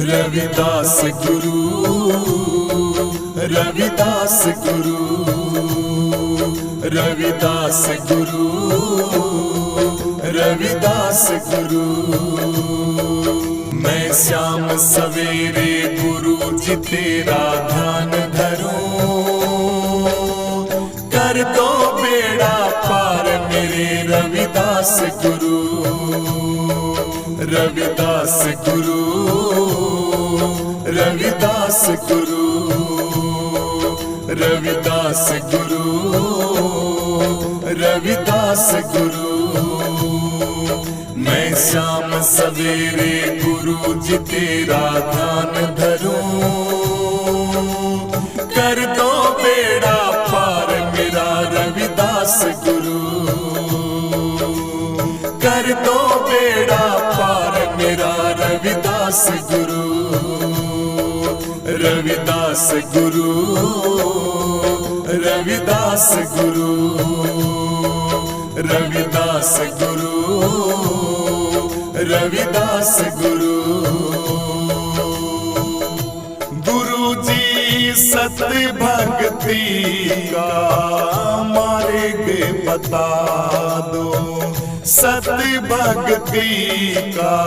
रविदास गुरु, रविदास गुरु, रविदास गुरु, रविदास गुरु। मैं श्याम सवेरे गुरु जी तेरा ध्यान धरूं, कर दो बेड़ा पार मेरे रविदास गुरु, रविदास गुरु, रविदास गुरु, रविदास गुरु, रविदास गुरु। मैं श्याम सवेरे गुरु जी तेरा ध्यान धरूं, कर दो बेड़ा पार मेरा रविदास गुरु, कर दो बेड़ा पार मेरा रविदास गुरु, रविदास गुरु, रविदास गुरु, रविदास गुरु, रविदास गुरु। गुरु जी सत भक्ति का मार्ग बता दो, सत भक्ति का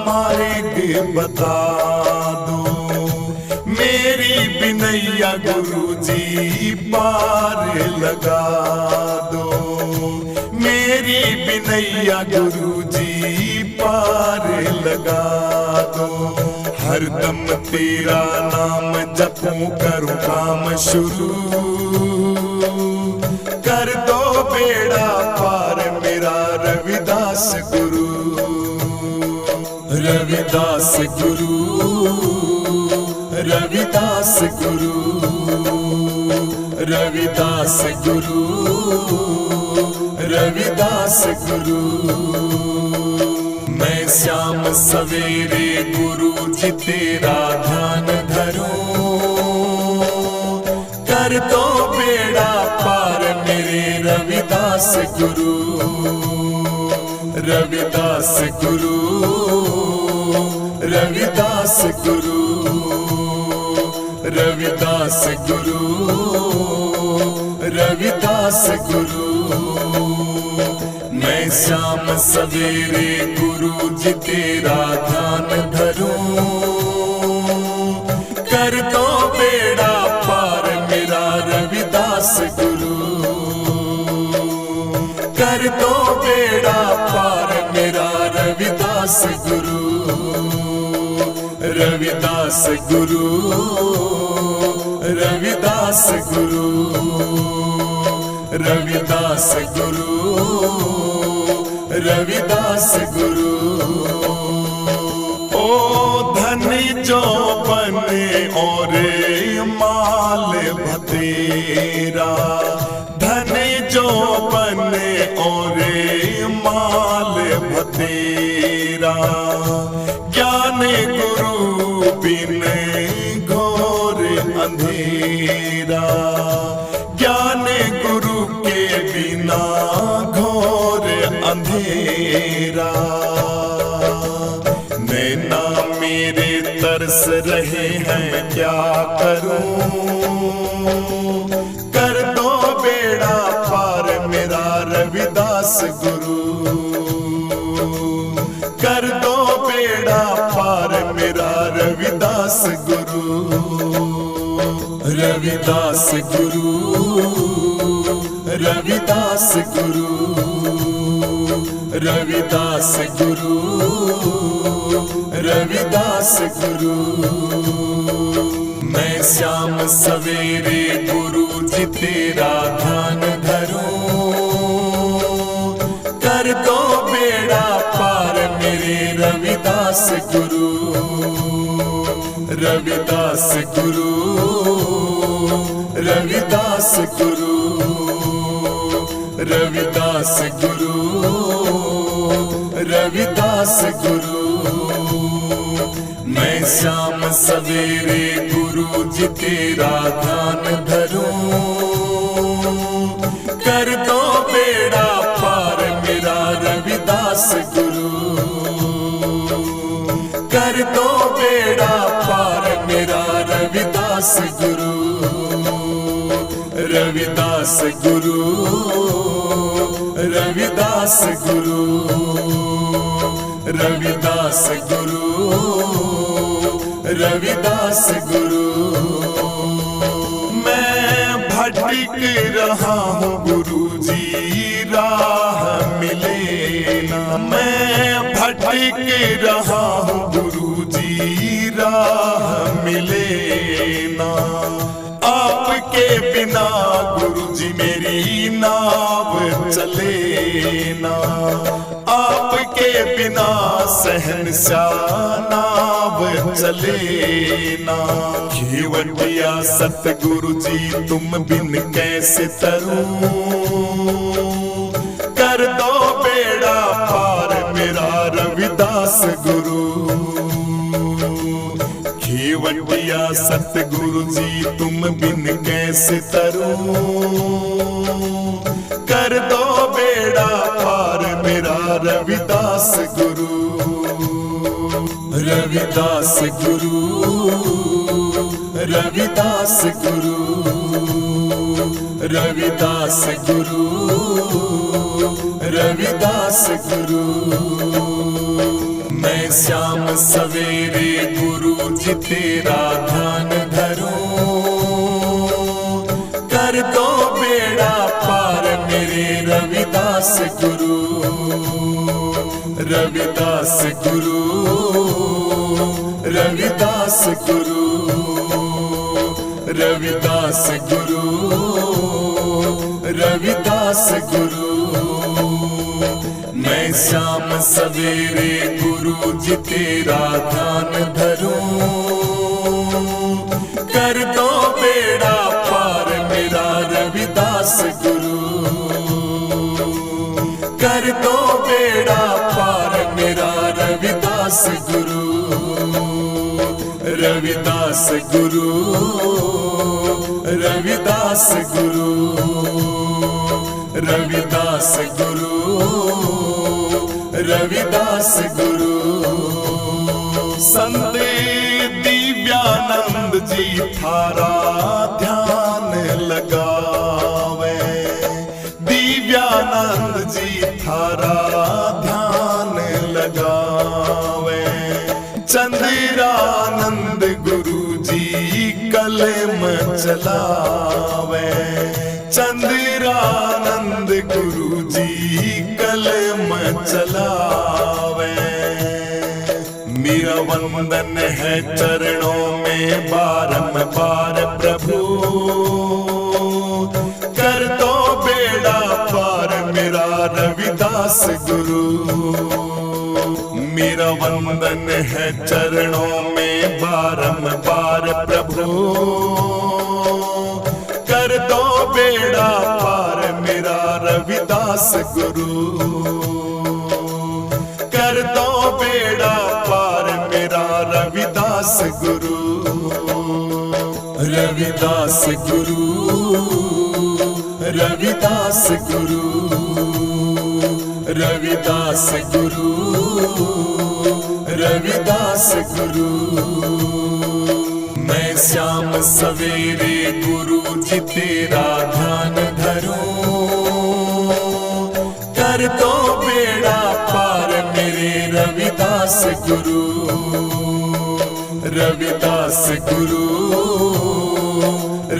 मार्ग बता दो, मेरी बिनैया गुरु जी पार लगा दो, मेरी बिनैया गुरु जी पार लगा दो। हरदम तेरा नाम जपूं करूं काम शुरू, कर दो बेड़ा पार मेरा रविदास गुरु, रविदास गुरु, रविदास गुरु, रविदास गुरु, रविदास गुरु। मैं श्याम सवेरे गुरु जी तेरा ध्यान धरूं, कर दो बेड़ा पार मेरे रविदास गुरु, रविदास गुरु, रविदास गुरु, रविदास गुरु, रविदास गुरु। मैं श्याम सवेरे गुरु जी तेरा ध्यान धरूं, कर दो बेड़ा पार मेरा रविदास गुरु, कर दो बेड़ा पार मेरा रविदास गुरु, रविदास गुरु, रविदास गुरु, रविदास गुरु, रविदास गुरु। ओ धन जो बने और माल भतेरा, धन जो बने और माल भतेरा, ज्ञान गुरु बिन घोर अंधेरा, ज्ञान गुरु के बिना घोर अंधेरा। नैना मेरे तरस रहे हैं क्या करूं, कर दो बेड़ा पार मेरा रविदास गुरु, कर दो बेड़ा पार मेरा रविदास गुरु, रविदास गुरु, रविदास गुरु, रविदास गुरु, रविदास गुरु। मैं श्याम सवेरे गुरु जी तेरा ध्यान धरूं, कर दो बेड़ा पार मेरे रविदास गुरु, रविदास गुरु, रविदास गुरु, रविदास गुरु, रविदास गुरु। मैं श्याम सवेरे गुरु जी तेरा ध्यान धरूं, कर दो बेड़ा पार मेरा रविदास गुरु, कर दो बेड़ा पार मेरा रविदास गुरु, रविदास गुरु, रविदास गुरु, रविदास गुरु, रविदास गुरु। मैं भटक रहा हूँ गुरु जी राह मिले ना, मैं भटक रहा हूँ गुरु जी राह मिले ना। आपके बिना गुरु जी मेरी नाव चले ना, आपके बिना शहंशाह नाव चले ना। घेवटिया सतगुरु जी तुम बिन कैसे तरूं, कर दो बेड़ा पार मेरा रविदास गुरु। घेवटिया सतगुरु जी तुम बिन कैसे तरूं, कर दो बेड़ा पार मेरा रविदास गुरु, रविदास गुरु, रविदास गुरु, रविदास गुरु, रविदास गुरु। मैं शाम सवेरे गुरु जी तेरा ध्यान धरूं, कर दो बेड़ा पार मेरे रविदास गुरु, रविदास गुरु, रविदास गुरु, रविदास गुरु, रविदास गुरु। मैं शाम सवेरे गुरु जी तेरा ध्यान धरूं, कर दो बेड़ा पार मेरा रविदास गुरु, कर दो बेड़ा पार मेरा रविदास गुरु, रविदास गुरु, रविदास गुरु, रविदास गुरु, रविदास गुरु। संत दिव्यानंद जी थारा ध्यान लगावे, दिव्यानंद जी थारा ध्यान लगावे। चंद्रानंद गुरु जी कलम चलावे, चंद्रानंद गुरु जी कलम चलावे। मेरा वंदन है चरणों में बारंबार प्रभु, कर दो बेड़ा पार मेरा रविदास गुरु। मेरा वंदन है चरणों में बारंबार प्रभु, कर दो बेड़ा पार मेरा रविदास गुरु, कर दो बेड़ा पार मेरा रविदास गुरु, रविदास गुरु, रविदास गुरु, रविदास गुरु, रविदास गुरु। मैं शाम सवेरे गुरु जी तेरा ध्यान धरूं, कर दो बेड़ा पार मेरे रविदास गुरु, रविदास गुरु,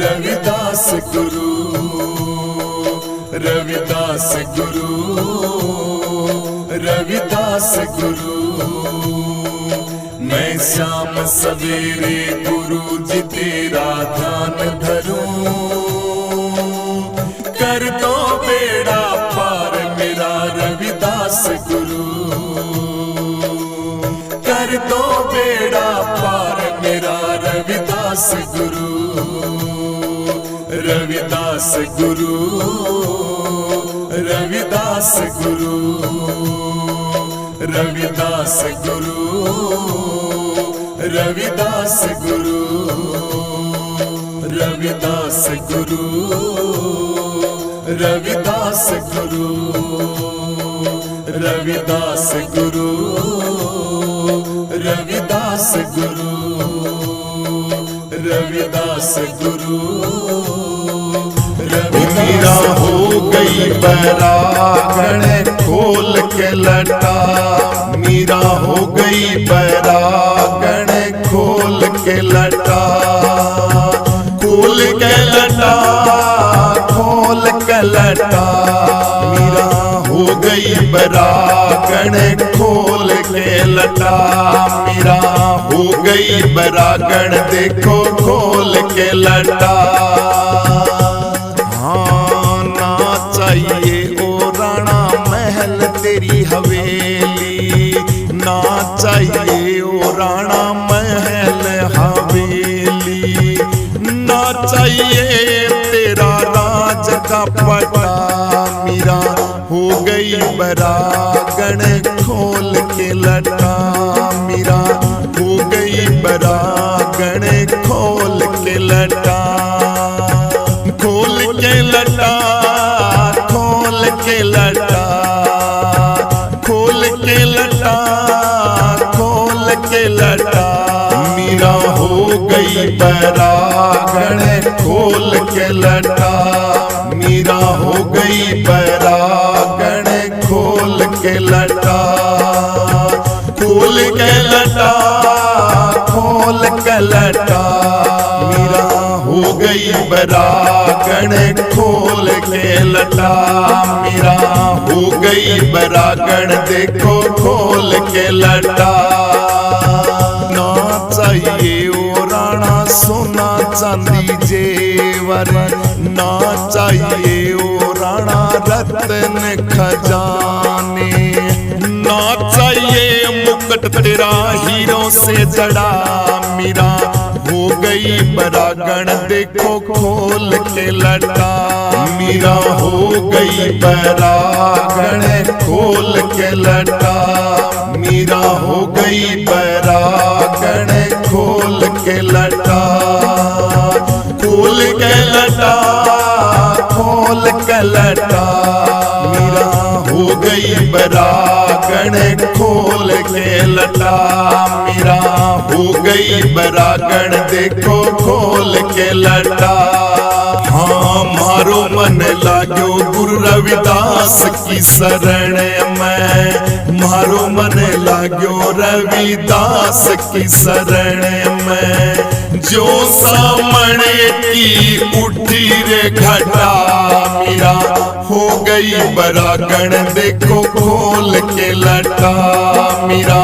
रविदास गुरु, रविदास गुरु, रविदास गुरु। मैं शाम सवेरे गुरु जी तेरा ध्यान धरूं, कर दो बेड़ा पार मेरा रविदास गुरु, कर दो बेड़ा पार मेरा रविदास गुरु, रविदास गुरु, रविदास गुरु, रविदास गुरु, रविदास गुरु, रविदास गुरु, रविदास गुरु, रविदास गुरु, रविदास रविदास गुरु, रविदास गुरु, मीरा हो गई बैरागण खोल के लटा, मीरा हो गई बैरागण खोल के लटा, खोल के लटा, खोल के लटा, मीरा हो गई बैरागण खोल के लटा, मीरा हो गई बैरागण देखो खोल के लटा। हाँ ना चाहिए ओ राणा महल तेरी हवेली, ना चाहिए ओ राणा महल हवेली, ना चाहिए तेरा राज का पटा, मीरा हो गई बैरागण खोल के लटा, मीरा हो गई बैरागण खोल के लटा, खोल के लटा, खोल के लटा, खोल के लटा, खोल के लटा, मीरा हो गई बैरागण खोल के लटा, मीरा हो गई बैरागण खोल के लटा, खोल के लटा, खोल के लटा, मीरा हो गई बैरागण खोल के लटा, मीरा हो गई बैरागण देखो खोल के लटा। ना चाहिए ओ राणा सोना चांदी जेवर, ना चाहिए ओ राणा रत्न खजाने, ना चाहिए मुकुट तेरा हीरों से जड़ा, मीरा हो गई बैरागण देखो खोल के लटा, मीरा हो गई बैरागण खोल के लटा, मीरा हो गई बैरागण खोल के लटा, खोल के लटा, खोल के लटा, मीरा हो गई बैरागण खोल के लटा, मीरा हो गई बैरागण देखो खोल के लटा। हाँ मारो मन लाग्यो गुरु रविदास की शरण में, मारो मन लाग्यो रविदास की शरण में, जो सामने की उठी रे घटा, मीरा हो गई बैरागण देखो खोल के लटा, मीरा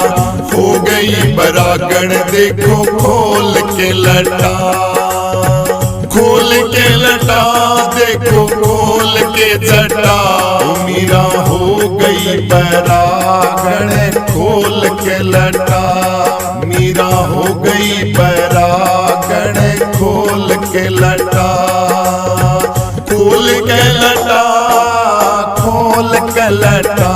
हो गई बैरागण देखो खोल के लटा, खोल के लटा देखो खोल के जटा, मीरा हो गई बैरागण खोल के लटा, मीरा हो गई बैरागण खोल के लटा, खोल के लटा, खोल के लटा,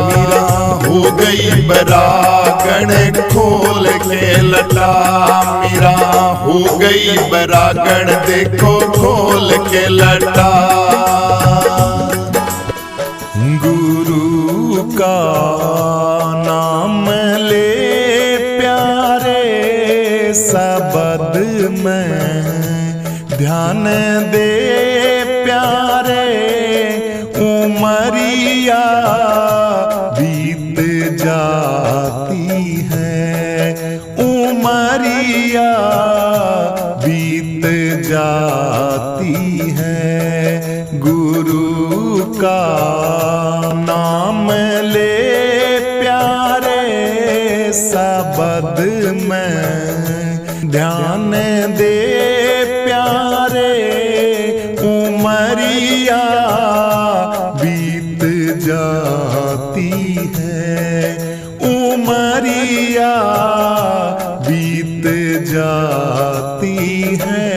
मीरा हो गई बैरागण खोल के लटा, मीरा हो गई बैरागण देखो खोल के लटा। गुरु का नाम ले प्यारे शब्द में ध्यान दे प्यारे, उमरिया बीत जाती है, उमरिया बीत जाती है, गुरु का नाम ले प्यारे शब्द में ध्यान दे प्यारे, उमरिया बीत जाती है, उमरिया बीत जाती है।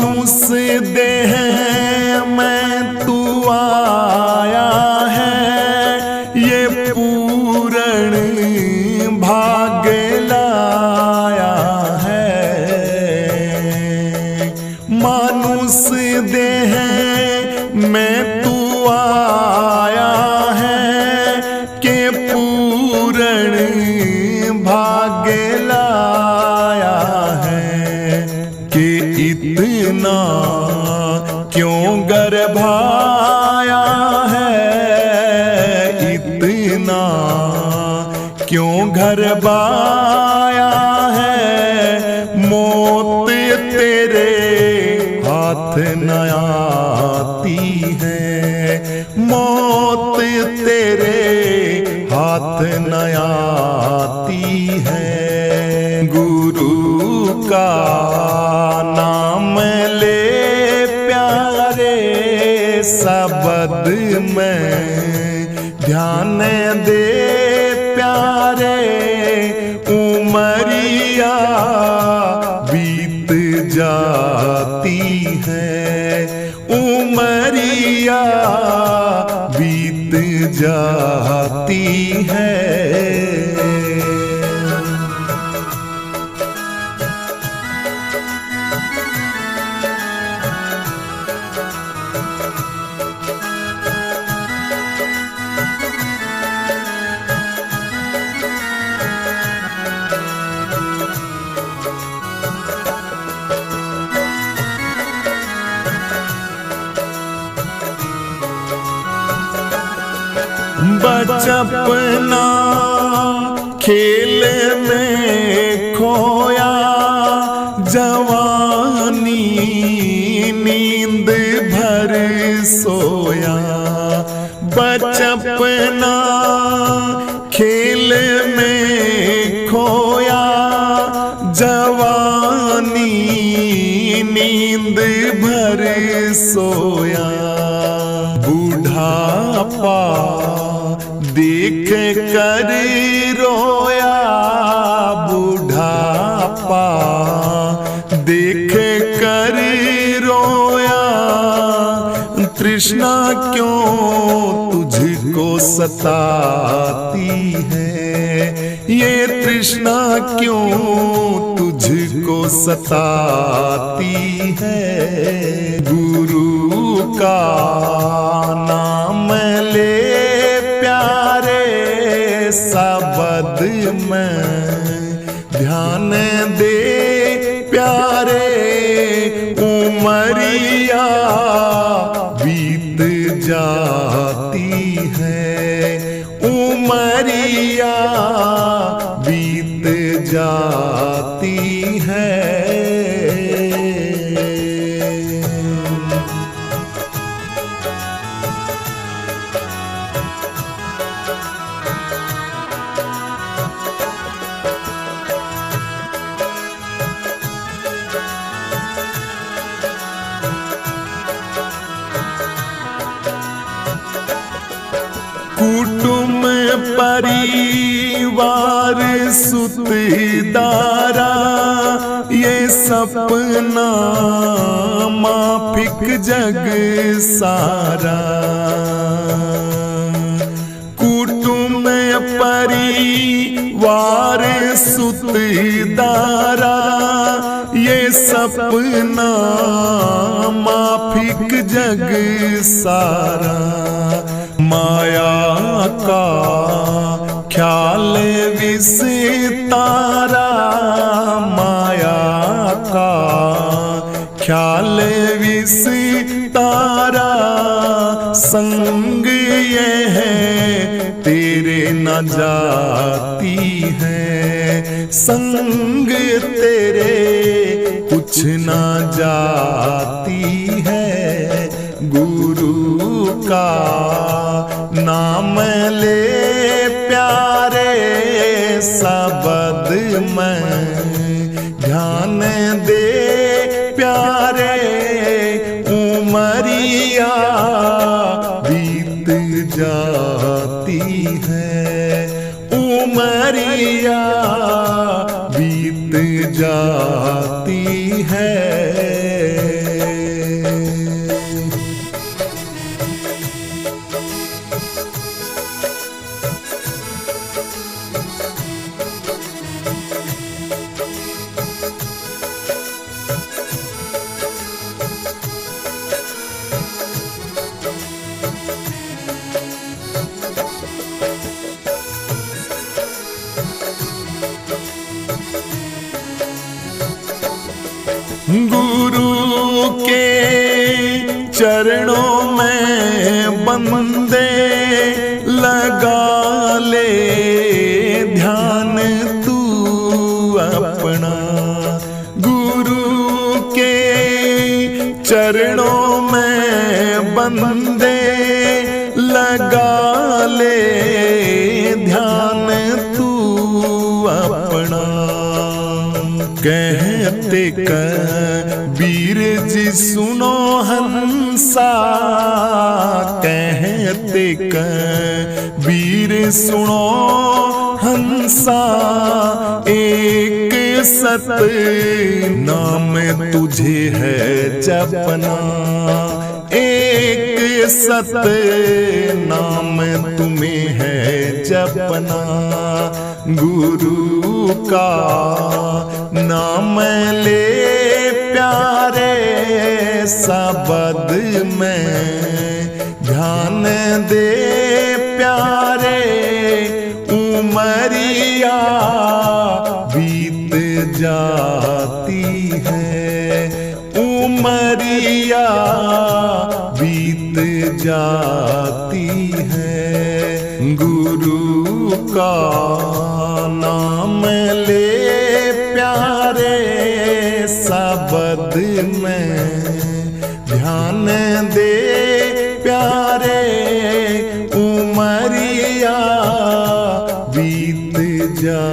मानुष देह में तू आया है, ये पूर्ण भाग्य लाया है। मानुष देह में तू आया है, के पूर्ण भाग्य लाया है। कि इतना क्यों गर्भाया है, इतना क्यों गर्भाया है। मौत तेरे हाथ न आती है, मौत तेरे हाथ न आती है। गुरु का नाम ले प्यारे, शब्द में ध्यान दे प्यारे। उमरिया बीत जाती है, उमरिया बीत जाती है। बचपना खेल में खोया, जवानी नींद भर सोया। बचपना खेल में खोया, जवानी नींद भर सोया। बुढ़ापा देख कर रोया, बुढ़ापा देख कर रोया। तृष्णा क्यों तुझको सताती है, ये तृष्णा क्यों तुझको सताती है। गुरु का नाम ले प्यारे, शब्द में ध्यान दे प्यारे। उमरिया बीत जाती है, उमरिया बीत जाती है। कुटुंब परिवार सुतदारा, ये सपना माफिक जग सारा। कुटुंब परिवार सुतदारा, ये सपना माफिक जग सारा। माया का ख्याल विसितारा, माया का ख्याल विसितारा। संग ये है तेरे न जाती है, संग तेरे कुछ न जाती है। गुरु का नाम ले प्यारे, शब्द में ध्यान दे प्यारे। उमरिया बीत जाती है, उमरिया बीत जाती है। गुरु के चरणों में बंदे लगा ले ध्यान तू अपना। गुरु के चरणों में बंदे लगा ले ध्यान तू अपना। कहते कबीर जी सुनो हंसा, कहते कबीर सुनो हंसा, एक सत नाम तुझे है जपना। एक सत नाम तुम्हें है जपना। गुरु का नाम ले प्यारे, शब्द में ध्यान दे प्यारे। उमरिया बीत जाती है, उमरिया बीत जाती है। गुरु का नाम ले प्यारे, शब्द में ध्यान दे प्यारे। उमरिया बीत जा